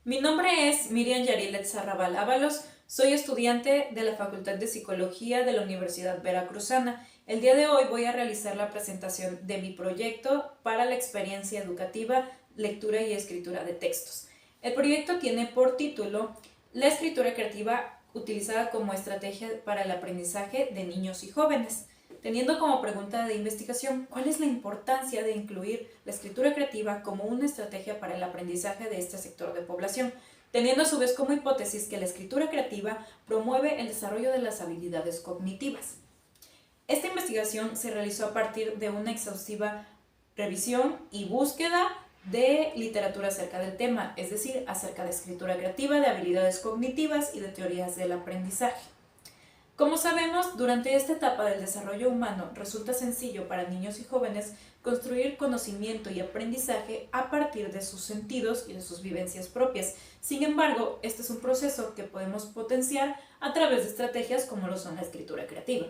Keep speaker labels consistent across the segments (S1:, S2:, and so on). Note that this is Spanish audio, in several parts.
S1: Mi nombre es Miriam Yarilet Sarrabal Ábalos, soy estudiante de la Facultad de Psicología de la Universidad Veracruzana. El día de hoy voy a realizar la presentación de mi proyecto para la experiencia educativa, lectura y escritura de textos. El proyecto tiene por título La escritura creativa utilizada como estrategia para el aprendizaje de niños y jóvenes, teniendo como pregunta de investigación cuál es la importancia de incluir la escritura creativa como una estrategia para el aprendizaje de este sector de población, teniendo a su vez como hipótesis que la escritura creativa promueve el desarrollo de las habilidades cognitivas. Esta investigación se realizó a partir de una exhaustiva revisión y búsqueda de literatura acerca del tema, es decir, acerca de escritura creativa, de habilidades cognitivas y de teorías del aprendizaje. Como sabemos, durante esta etapa del desarrollo humano resulta sencillo para niños y jóvenes construir conocimiento y aprendizaje a partir de sus sentidos y de sus vivencias propias. Sin embargo, este es un proceso que podemos potenciar a través de estrategias como lo son la escritura creativa.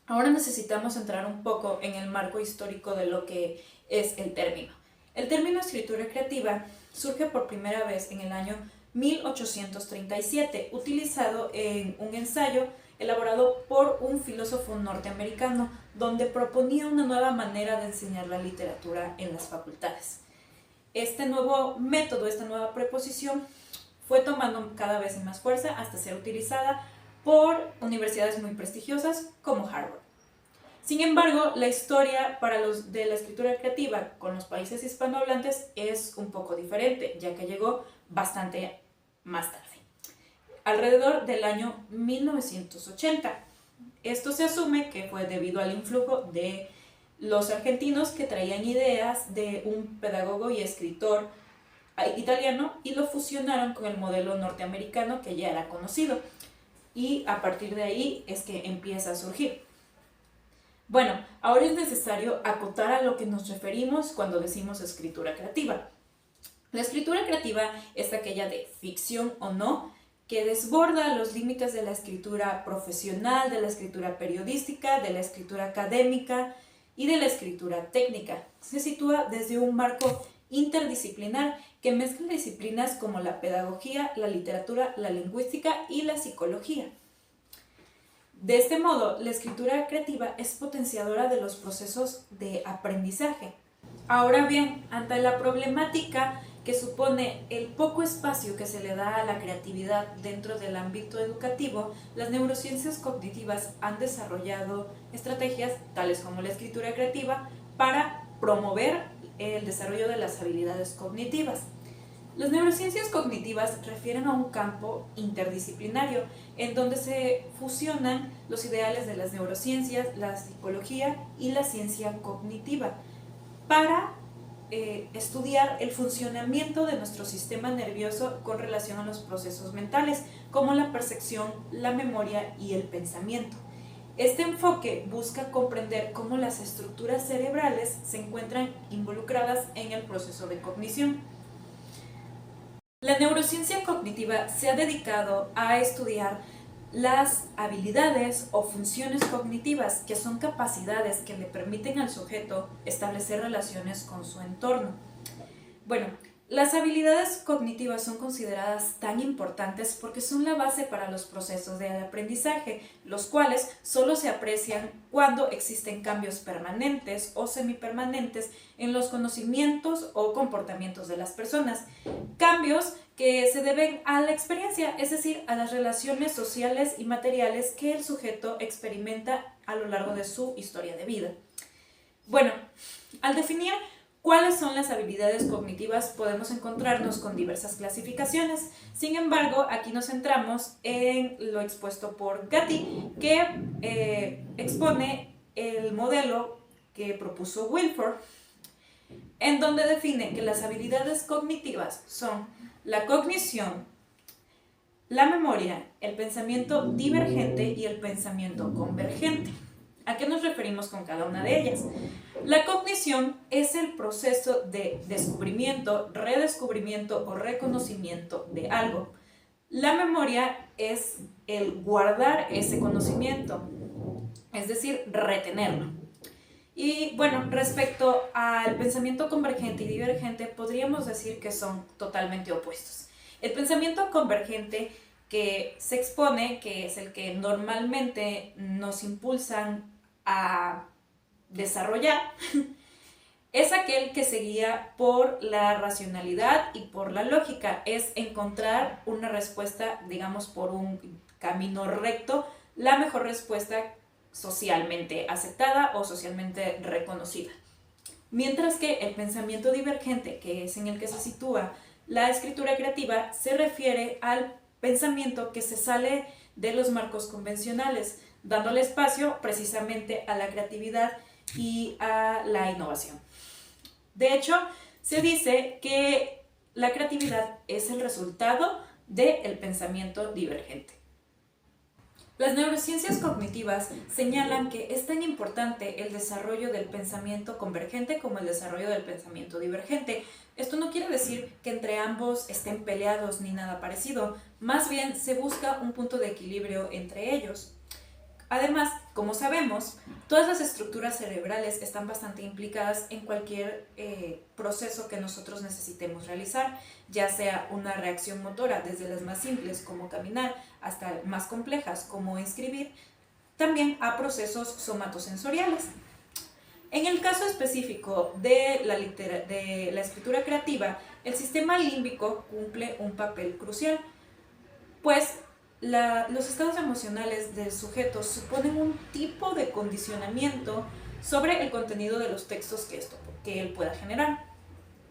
S1: Ahora necesitamos entrar un poco en el marco histórico de lo que es el término. El término escritura creativa surge por primera vez en el año 1837, utilizado en un ensayo elaborado por un filósofo norteamericano, donde proponía una nueva manera de enseñar la literatura en las facultades. Este nuevo método, esta nueva preposición, fue tomando cada vez más fuerza hasta ser utilizada por universidades muy prestigiosas como Harvard. Sin embargo, la historia de la escritura creativa con los países hispanohablantes es un poco diferente, ya que llegó bastante más tarde, alrededor del año 1980. Esto se asume que fue debido al influjo de los argentinos que traían ideas de un pedagogo y escritor italiano y lo fusionaron con el modelo norteamericano que ya era conocido. Y a partir de ahí es que empieza a surgir. Bueno, ahora es necesario acotar a lo que nos referimos cuando decimos escritura creativa. La escritura creativa es aquella de ficción o no, que desborda los límites de la escritura profesional, de la escritura periodística, de la escritura académica y de la escritura técnica. Se sitúa desde un marco interdisciplinar que mezcla disciplinas como la pedagogía, la literatura, la lingüística y la psicología. De este modo, la escritura creativa es potenciadora de los procesos de aprendizaje. Ahora bien, ante la problemática que supone el poco espacio que se le da a la creatividad dentro del ámbito educativo, las neurociencias cognitivas han desarrollado estrategias, tales como la escritura creativa, para promover el desarrollo de las habilidades cognitivas. Las neurociencias cognitivas refieren a un campo interdisciplinario en donde se fusionan los ideales de las neurociencias, la psicología y la ciencia cognitiva para estudiar el funcionamiento de nuestro sistema nervioso con relación a los procesos mentales, como la percepción, la memoria y el pensamiento. Este enfoque busca comprender cómo las estructuras cerebrales se encuentran involucradas en el proceso de cognición. La neurociencia cognitiva se ha dedicado a estudiar las habilidades o funciones cognitivas, que son capacidades que le permiten al sujeto establecer relaciones con su entorno. Bueno, las habilidades cognitivas son consideradas tan importantes porque son la base para los procesos de aprendizaje, los cuales solo se aprecian cuando existen cambios permanentes o semipermanentes en los conocimientos o comportamientos de las personas. Cambios que se deben a la experiencia, es decir, a las relaciones sociales y materiales que el sujeto experimenta a lo largo de su historia de vida. Bueno, al definir ¿cuáles son las habilidades cognitivas? Podemos encontrarnos con diversas clasificaciones. Sin embargo, aquí nos centramos en lo expuesto por Gatti, que expone el modelo que propuso Wilford, en donde define que las habilidades cognitivas son la cognición, la memoria, el pensamiento divergente y el pensamiento convergente. ¿A qué nos referimos con cada una de ellas? La cognición es el proceso de descubrimiento, redescubrimiento o reconocimiento de algo. La memoria es el guardar ese conocimiento, es decir, retenerlo. Y bueno, respecto al pensamiento convergente y divergente, podríamos decir que son totalmente opuestos. El pensamiento convergente que se expone, que es el que normalmente nos impulsan a desarrollar, es aquel que se guía por la racionalidad y por la lógica, es encontrar una respuesta, digamos, por un camino recto, la mejor respuesta socialmente aceptada o socialmente reconocida. Mientras que el pensamiento divergente, que es en el que se sitúa la escritura creativa, se refiere al pensamiento que se sale de los marcos convencionales, dándole espacio precisamente a la creatividad y a la innovación. De hecho, se dice que la creatividad es el resultado del pensamiento divergente. Las neurociencias cognitivas señalan que es tan importante el desarrollo del pensamiento convergente como el desarrollo del pensamiento divergente. Esto no quiere decir que entre ambos estén peleados ni nada parecido, más bien se busca un punto de equilibrio entre ellos. Además, como sabemos, todas las estructuras cerebrales están bastante implicadas en cualquier proceso que nosotros necesitemos realizar, ya sea una reacción motora, desde las más simples como caminar hasta más complejas como escribir, también a procesos somatosensoriales. En el caso específico de la escritura creativa, el sistema límbico cumple un papel crucial, pues los estados emocionales del sujeto suponen un tipo de condicionamiento sobre el contenido de los textos que él pueda generar.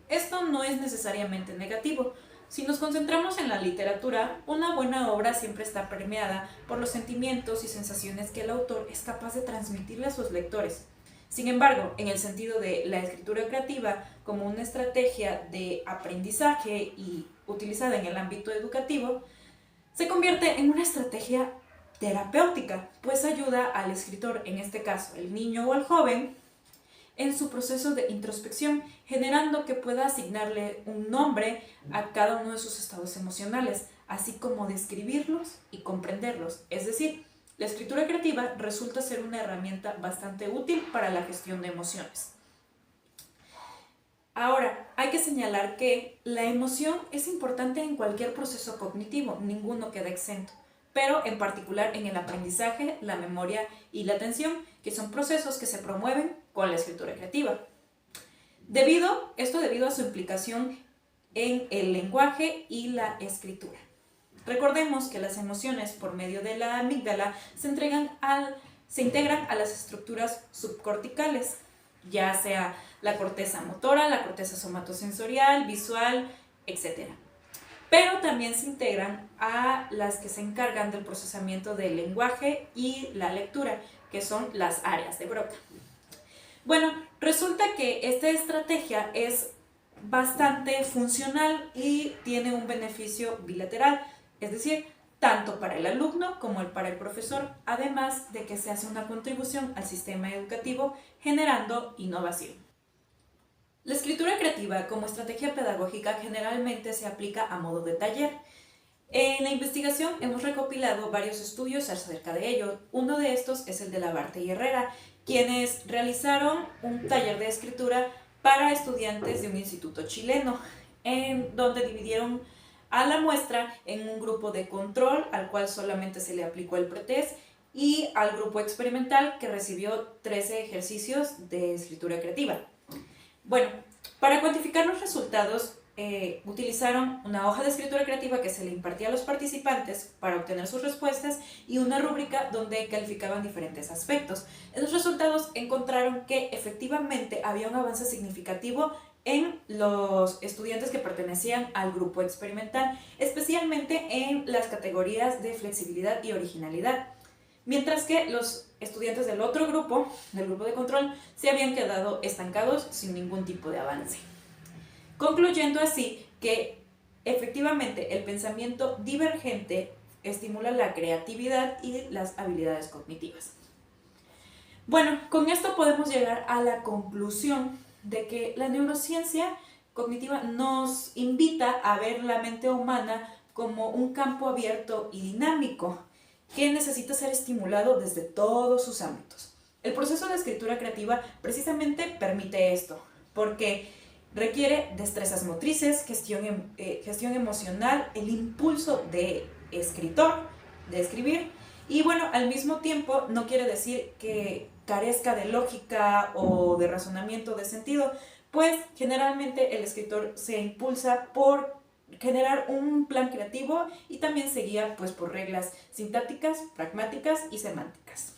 S1: Esto no es necesariamente negativo. Si nos concentramos en la literatura, una buena obra siempre está permeada por los sentimientos y sensaciones que el autor es capaz de transmitirle a sus lectores. Sin embargo, en el sentido de la escritura creativa como una estrategia de aprendizaje y utilizada en el ámbito educativo, se convierte en una estrategia terapéutica, pues ayuda al escritor, en este caso el niño o el joven, en su proceso de introspección, generando que pueda asignarle un nombre a cada uno de sus estados emocionales, así como describirlos y comprenderlos. Es decir, la escritura creativa resulta ser una herramienta bastante útil para la gestión de emociones. Ahora, hay que señalar que la emoción es importante en cualquier proceso cognitivo, ninguno queda exento, pero en particular en el aprendizaje, la memoria y la atención, que son procesos que se promueven con la escritura creativa. Debido a su implicación en el lenguaje y la escritura. Recordemos que las emociones por medio de la amígdala se integran a las estructuras subcorticales, ya sea la corteza motora, la corteza somatosensorial, visual, etc. Pero también se integran a las que se encargan del procesamiento del lenguaje y la lectura, que son las áreas de Broca. Bueno, resulta que esta estrategia es bastante funcional y tiene un beneficio bilateral, es decir, tanto para el alumno como para el profesor, además de que se hace una contribución al sistema educativo generando innovación. La escritura creativa como estrategia pedagógica generalmente se aplica a modo de taller. En la investigación hemos recopilado varios estudios acerca de ello. Uno de estos es el de Labarte y Herrera, quienes realizaron un taller de escritura para estudiantes de un instituto chileno, en donde dividieron a la muestra en un grupo de control, al cual solamente se le aplicó el pretest, y al grupo experimental, que recibió 13 ejercicios de escritura creativa. Bueno, para cuantificar los resultados, utilizaron una hoja de escritura creativa que se le impartía a los participantes para obtener sus respuestas y una rúbrica donde calificaban diferentes aspectos. En los resultados encontraron que efectivamente había un avance significativo en los estudiantes que pertenecían al grupo experimental, especialmente en las categorías de flexibilidad y originalidad, mientras que los estudiantes del otro grupo, del grupo de control, se habían quedado estancados sin ningún tipo de avance. Concluyendo así que efectivamente el pensamiento divergente estimula la creatividad y las habilidades cognitivas. Bueno, con esto podemos llegar a la conclusión de que la neurociencia cognitiva nos invita a ver la mente humana como un campo abierto y dinámico que necesita ser estimulado desde todos sus ámbitos. El proceso de escritura creativa precisamente permite esto, porque Requiere destrezas motrices, gestión emocional, el impulso de escritor, de escribir, y bueno, al mismo tiempo no quiere decir que carezca de lógica o de razonamiento, de sentido, pues generalmente el escritor se impulsa por generar un plan creativo y también se guía pues por reglas sintácticas, pragmáticas y semánticas.